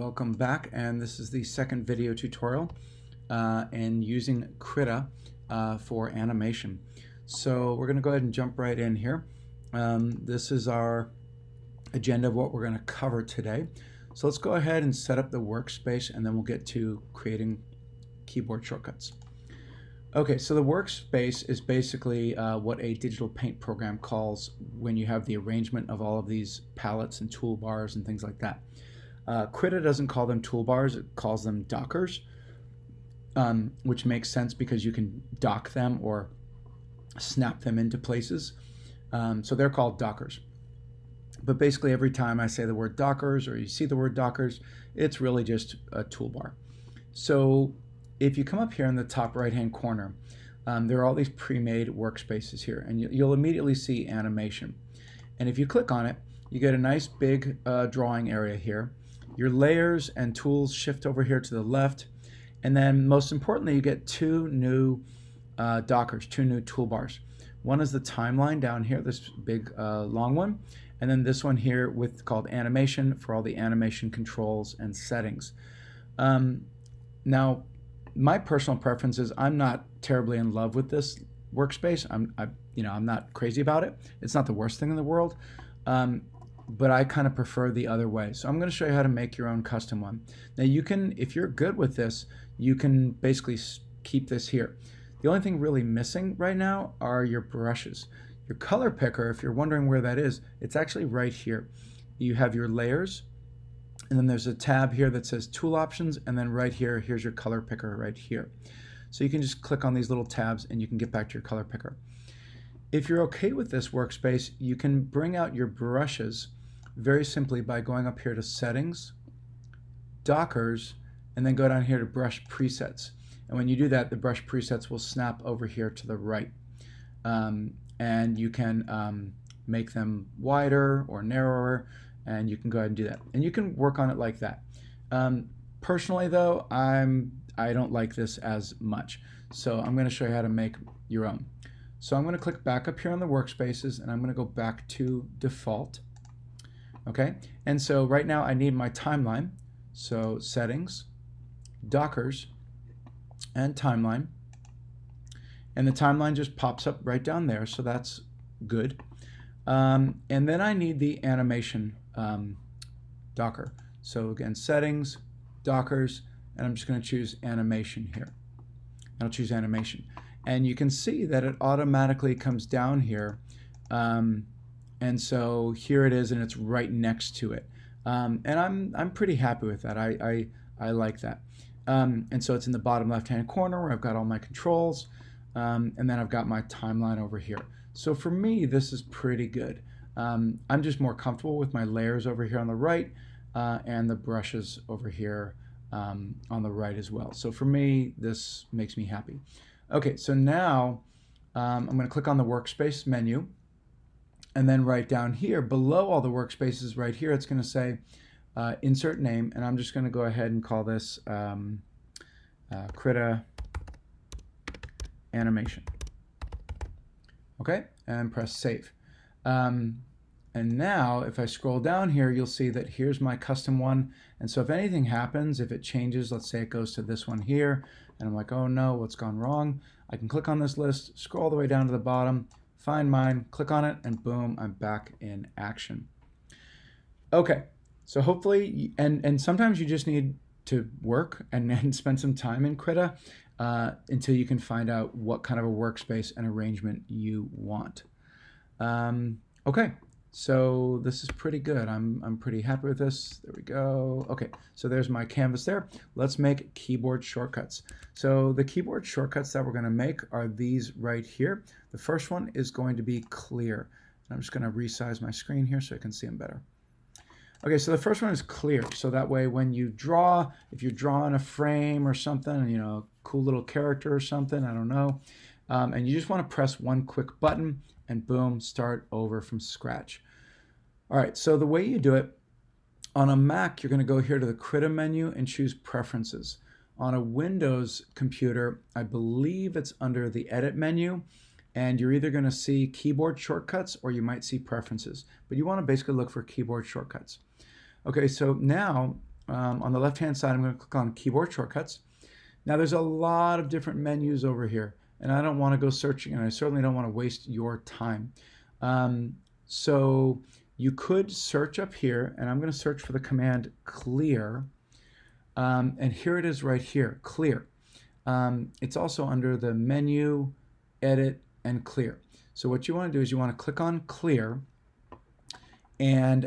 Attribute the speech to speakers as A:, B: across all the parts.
A: Welcome back, and this is the second video tutorial and using Krita for animation. So we're going to go ahead and jump right in here. This is our agenda of what we're going to cover today. So let's go ahead and set up the workspace, and then we'll get to creating keyboard shortcuts. Okay, so the workspace is basically what a digital paint program calls when you have the arrangement of all of these palettes and toolbars and things like that. Krita doesn't call them toolbars, it calls them dockers, which makes sense because you can dock them or snap them into places. So they're called dockers. But basically every time I say the word dockers or you see the word dockers, it's really just a toolbar. So if you come up here in the top right hand corner, there are all these pre-made workspaces here, and you'll immediately see animation. And if you click on it, you get a nice big drawing area here. Your layers and tools shift over here to the left, and then most importantly you get two new dockers, two new toolbars. One is the timeline down here, this big long one, and then this one here with called animation for all the animation controls and settings. Now my personal preference is I'm not terribly in love with this workspace. I'm not crazy about it. It's not the worst thing in the world. But I kind of prefer the other way. So I'm going to show you how to make your own custom one. Now you can, if you're good with this, you can basically keep this here. The only thing really missing right now are your brushes. Your color picker, if you're wondering where that is, it's actually right here. You have your layers, and then there's a tab here that says tool options, and then right here, here's your color picker right here. So you can just click on these little tabs and you can get back to your color picker. If you're okay with this workspace, you can bring out your brushes very simply by going up here to Settings, Dockers, and then go down here to Brush Presets. And when you do that, the brush presets will snap over here to the right. And you can make them wider or narrower, and you can go ahead and do that. And you can work on it like that. Personally though, I don't like this as much. So I'm going to show you how to make your own. So I'm going to click back up here on the workspaces, and I'm going to go back to default. Okay, and so right now I need my timeline. So settings, dockers, and timeline. And the timeline just pops up right down there, so that's good. And then I need the animation docker. So again, settings, dockers, and I'm just going to choose animation here. And I'll choose animation. And you can see that it automatically comes down here. And so here it is, and it's right next to it. And I'm pretty happy with that. I like that. And so it's in the bottom left-hand corner where I've got all my controls, and then I've got my timeline over here. So for me, this is pretty good. I'm just more comfortable with my layers over here on the right, and the brushes over here on the right as well. So for me, this makes me happy. Okay, so now I'm going to click on the Workspace menu, and then right down here, below all the workspaces right here, it's going to say Insert Name, and I'm just going to go ahead and call this Krita Animation. Okay, and press Save. And now, if I scroll down here, you'll see that here's my custom one. And so if anything happens, if it changes, let's say it goes to this one here, and I'm like, oh no, what's gone wrong? I can click on this list, scroll all the way down to the bottom, find mine, click on it, and boom, I'm back in action. Okay, so hopefully, and sometimes you just need to work and spend some time in Krita until you can find out what kind of a workspace and arrangement you want. Okay, so this is pretty good. I'm pretty happy with this. There we go. Okay, so there's my canvas there. Let's make keyboard shortcuts. So the keyboard shortcuts that we're going to make are these right here. The first one is going to be clear. And I'm just going to resize my screen here so I can see them better. Okay, so the first one is clear. So that way when you draw, if you're drawing a frame or something, you know, cool little character or something, I don't know, and you just want to press one quick button and boom, start over from scratch. All right, so the way you do it, on a Mac, you're going to go here to the Krita menu and choose Preferences. On a Windows computer, I believe it's under the Edit menu, and you're either going to see keyboard shortcuts or you might see preferences, but you want to basically look for keyboard shortcuts. Okay, so now on the left-hand side, I'm going to click on keyboard shortcuts. Now there's a lot of different menus over here, and I don't want to go searching, and I certainly don't want to waste your time. So you could search up here, and I'm going to search for the command clear, and here it is right here, clear. It's also under the menu, edit, and clear. So what you want to do is you want to click on clear, and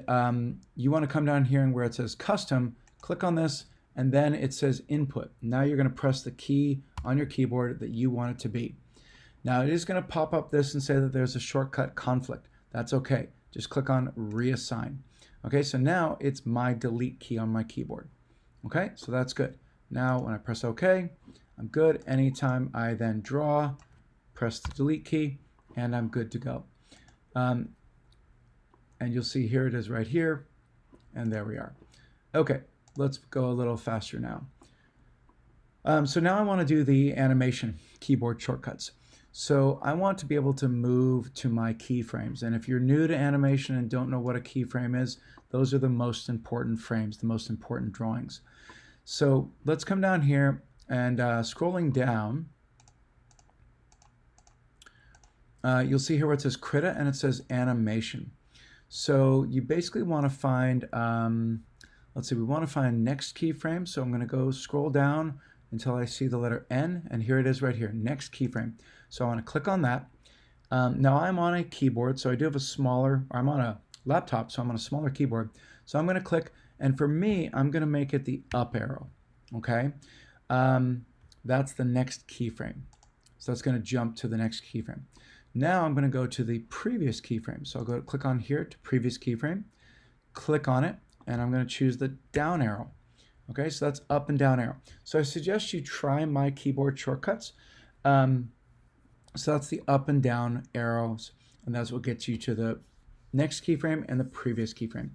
A: you want to come down here and where it says custom, click on this, and then it says input. Now you're going to press the key on your keyboard that you want it to be. Now it is going to pop up this and say that there's a shortcut conflict. That's okay. Just click on reassign. Okay, so now it's my delete key on my keyboard. Okay, so that's good. Now when I press OK, I'm good. Anytime I then draw, press the delete key, and I'm good to go. And you'll see here it is right here, and there we are. Okay, let's go a little faster now. So now I want to do the animation keyboard shortcuts. So I want to be able to move to my keyframes. And if you're new to animation and don't know what a keyframe is, those are the most important frames, the most important drawings. So let's come down here and scrolling down, you'll see here where it says Krita and it says animation. So you basically want to find, let's see, we want to find next keyframe. So I'm going to go scroll down until I see the letter N, and here it is right here, next keyframe. So I want to click on that. Now I'm on a keyboard, so I do have a smaller, or I'm on a laptop, so I'm on a smaller keyboard. So I'm going to click, and for me, I'm going to make it the up arrow, okay? That's the next keyframe. So that's going to jump to the next keyframe. Now I'm going to go to the previous keyframe. So I'll go click on here to previous keyframe, click on it, and I'm going to choose the down arrow. Okay, so that's up and down arrow. So I suggest you try my keyboard shortcuts. So that's the up and down arrows, and that's what gets you to the next keyframe and the previous keyframe.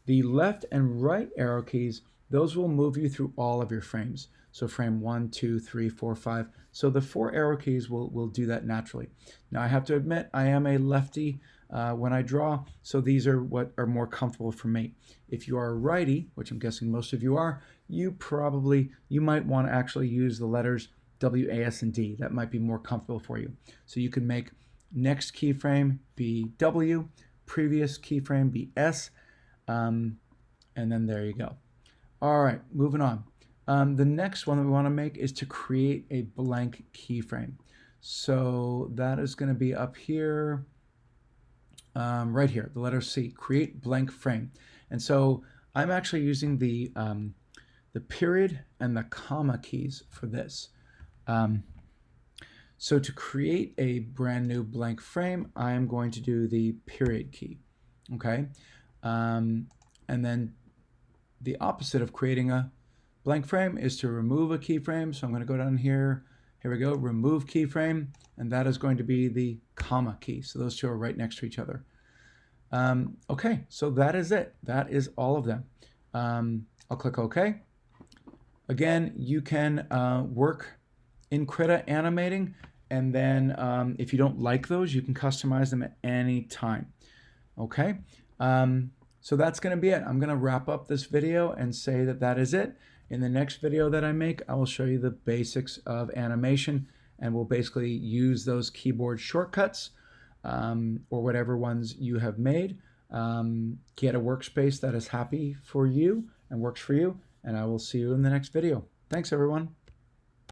A: The left and right arrow keys, those will move you through all of your frames. So frame 1, 2, 3, 4, 5. So the 4 arrow keys will do that naturally. Now I have to admit, I am a lefty when I draw, so these are what are more comfortable for me. If you are a righty, which I'm guessing most of you are, you might want to actually use the letters W, A, S, and D. That might be more comfortable for you. So you can make next keyframe be W, previous keyframe be S, and then there you go. All right, moving on. The next one that we want to make is to create a blank keyframe. So that is going to be up here, right here, the letter C, create blank frame. And so I'm actually using the period and the comma keys for this. So to create a brand new blank frame, I am going to do the period key, okay? And then the opposite of creating a blank frame is to remove a keyframe. So I'm going to go down here. Here we go, remove keyframe, and that is going to be the comma key. So those two are right next to each other. Okay, so that is it. That is all of them. I'll click OK. Again, you can work in Krita animating, and then if you don't like those, you can customize them at any time. Okay, so that's going to be it. I'm going to wrap up this video and say that that is it. In the next video that I make, I will show you the basics of animation, and we'll basically use those keyboard shortcuts or whatever ones you have made. Get a workspace that is happy for you and works for you, and I will see you in the next video. Thanks, everyone.